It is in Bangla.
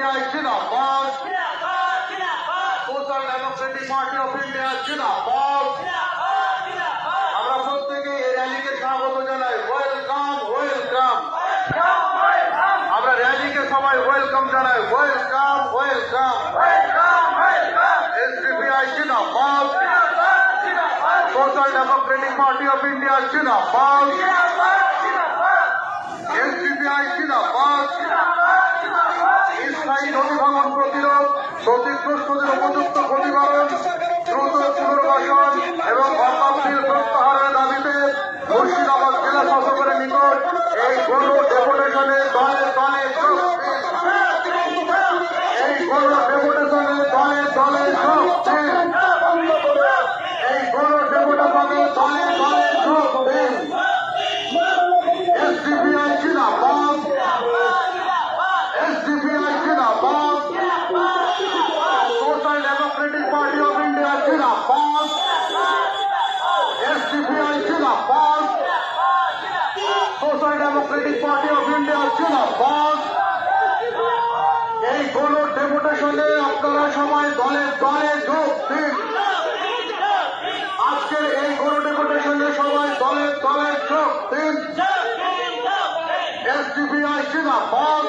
SDPI Zindabad, Social Democratic Party of India Zindabad। আমরা প্রত্যেকে এই র্যালিকে স্বাগত জানাই। Welcome welcome. আমরা র্যালিকে সবাই ওয়েলকাম জানাই। Welcome welcome. SDPI Zindabad, Social Democratic Party of India Zindabad, SDPI Zindabad। স্থায়ী নদী ভাঙন প্রতিরোধ, ক্ষতিগ্রস্তদের উপযুক্ত ক্ষতিপূরণ, দ্রুত পুনর্বাসন এবং অকালনীয় প্রত্যাহারের দাবিতে মুর্শিদাবাদ জেলা শাসকের নিকট এই গণ ডেপুটেশনে দলে দলে যোগ দিন। এই গণ ডেপুটেশনে দলে দলে যোগ দিন। এই গণ ডেপুটেশনে দলে দলে যোগ দিন। SDPI জিন্দাবাদ, SDPI জিন্দাবাদ, Social Democratic Party of India জিন্দাবাদ, SDPI জিন্দাবাদ, Social Democratic Party of India জিন্দাবাদ। এই গণ ডেপুটেশনে আপনারা সবাই দলে দলে যোগ দিন। আজকের এই গণ ডেপুটেশনে সবাই দলে দলে যোগ দিন। SDPI জিন্দাবাদ।